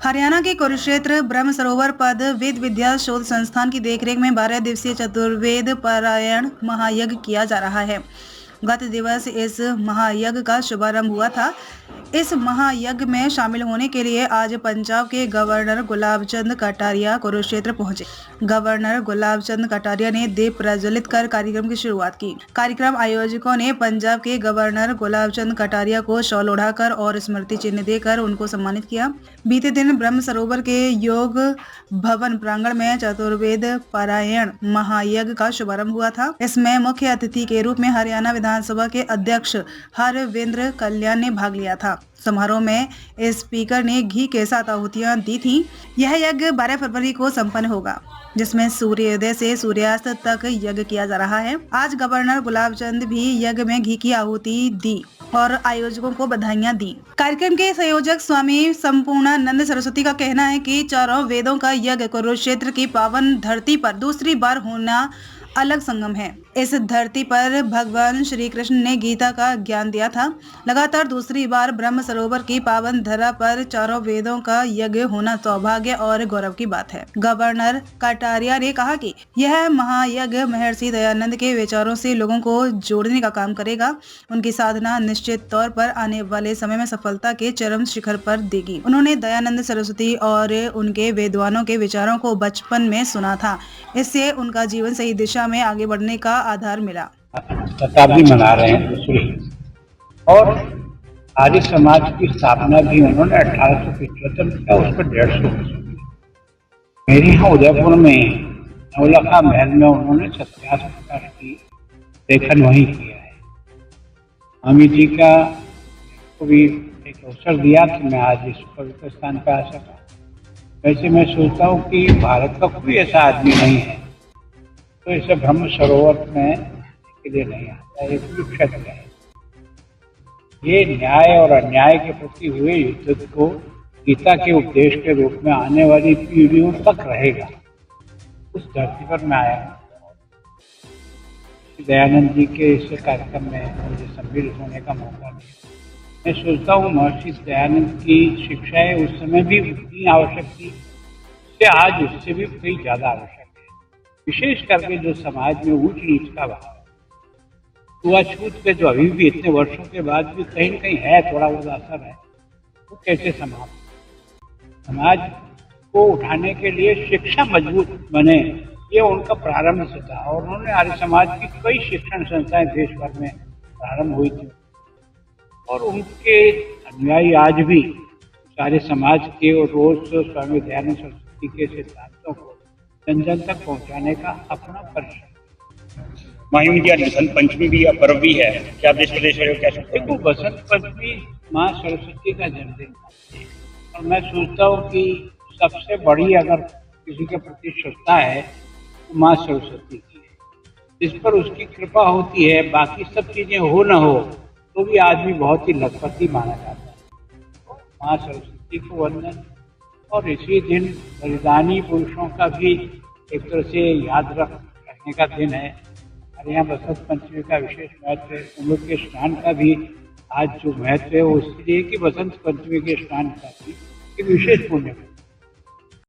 हरियाणा के कुरुक्षेत्र ब्रह्म सरोवर पद वेद विद्या शोध संस्थान की देखरेख में 12 दिवसीय चतुर्वेद पारायण महायज्ञ किया जा रहा है। गत दिवस इस महायज्ञ का शुभारंभ हुआ था। इस महायज्ञ में शामिल होने के लिए आज पंजाब के गवर्नर गुलाब चंद कटारिया कुरुक्षेत्र पहुंचे। गवर्नर गुलाब चंद कटारिया ने दीप प्रज्वलित कर कार्यक्रम की शुरुआत की। कार्यक्रम आयोजकों ने पंजाब के गवर्नर गुलाब चंद कटारिया को शॉल ओढ़ाकर और स्मृति चिन्ह देकर उनको सम्मानित किया। बीते दिन ब्रह्म सरोवर के योग भवन प्रांगण में चतुर्वेद पारायण महायज्ञ का शुभारंभ हुआ था। इसमें मुख्य अतिथि के रूप में हरियाणा विधानसभा के अध्यक्ष हरविंद्र कल्याण ने भाग लिया था। समारोह में स्पीकर ने घी के साथ आहुतियां दी थी। यह यज्ञ 12 फरवरी को संपन्न होगा, जिसमें सूर्योदय से सूर्यास्त तक यज्ञ किया जा रहा है। आज गवर्नर गुलाब चंद भी यज्ञ में घी की आहुति दी और आयोजकों को बधाइयां दी। कार्यक्रम के संयोजक स्वामी संपूर्णानंद सरस्वती का कहना है कि चारों वेदों का यज्ञ कुरुक्षेत्र की पावन धरती पर दूसरी बार होना अलग संगम है। इस धरती पर भगवान श्री कृष्ण ने गीता का ज्ञान दिया था। लगातार दूसरी बार ब्रह्म सरोवर की पावन धरा पर चारों वेदों का यज्ञ होना सौभाग्य और गौरव की बात है। गवर्नर कटारिया ने कहा कि यह महायज्ञ महर्षि दयानंद के विचारों से लोगों को जोड़ने का काम करेगा। उनकी साधना निश्चित तौर पर आने वाले समय में सफलता के चरम शिखर पर देगी। उन्होंने दयानंद सरस्वती और उनके विद्वानों के विचारों को बचपन में सुना था। इससे उनका जीवन सही दिशा में आगे बढ़ने का आधार मिला। शताब्दी मना रहे हैं दूसरी, और आर्य समाज की स्थापना भी उन्होंने 1875 में किया, उस पर 150 वर्ष। मेरे यहाँ उदयपुर में नवलखा महल में उन्होंने सत्याग्रह प्रकाश की लेखन वहीं किया है। स्वामी जी का को भी एक अवसर दिया कि मैं आज इस पवित्र स्थान पर आ सका। वैसे मैं सोचता हूँ कि भारत का कोई ऐसा आदमी नहीं है तो इसे ब्रह्म सरोवर में के लिए नहीं आता। एक कुरुक्षेत्र है। ये न्याय और अन्याय के प्रति हुए युद्ध को गीता के उपदेश के रूप में आने वाली पीढ़ियों तक रहेगा। उस धरती पर मैं आया हूँ। दयानंद जी के इस कार्यक्रम में मुझे सम्मिलित होने का मौका मिला। मैं सोचता हूँ महर्षि दयानंद की शिक्षाएं उस समय भी उतनी आवश्यक थी, उससे आज उससे भी कई ज्यादा आवश्यक है। विशेष करके जो समाज में ऊंच नीच का भाव, छूआछूत के जो अभी भी इतने वर्षों के बाद भी कहीं न कहीं है, थोड़ा बहुत असर है, वो कैसे समाप्त। समाज को उठाने के लिए शिक्षा मजबूत बने, ये उनका प्रारंभ से था। और उन्होंने आर्य समाज की कई शिक्षण संस्थाएं देश भर में प्रारंभ हुई थी, और उनके अनुयायी आज भी सारे समाज के और रोज स्वामी दयानंद सरस्वती के सिद्धांतों को जन जन तक पहुंचाने का अपना परिश्रम। माही इंडिया बसंत पंचमी भी या पर्व भी है, क्या देश प्रदेश है क्या? देखो, बसंत पंचमी माँ सरस्वती का जन्मदिन है, और मैं सोचता हूँ कि सबसे बड़ी अगर किसी के प्रति श्रद्धा है तो माँ सरस्वती की है। इस पर उसकी कृपा होती है। बाकी सब चीजें हो न हो तो भी आदमी बहुत ही लखपति माना जाता है। माँ सरस्वती को वंदन, और इसी दिन बलिदानी पुरुषों का भी एक तरह से याद रखने का दिन है। हमारे यहाँ बसंत पंचमी का विशेष महत्व है। कुंभ के स्नान का भी आज जो महत्व है वो इसलिए कि बसंत पंचमी के स्नान का भी एक विशेष पुण्य है।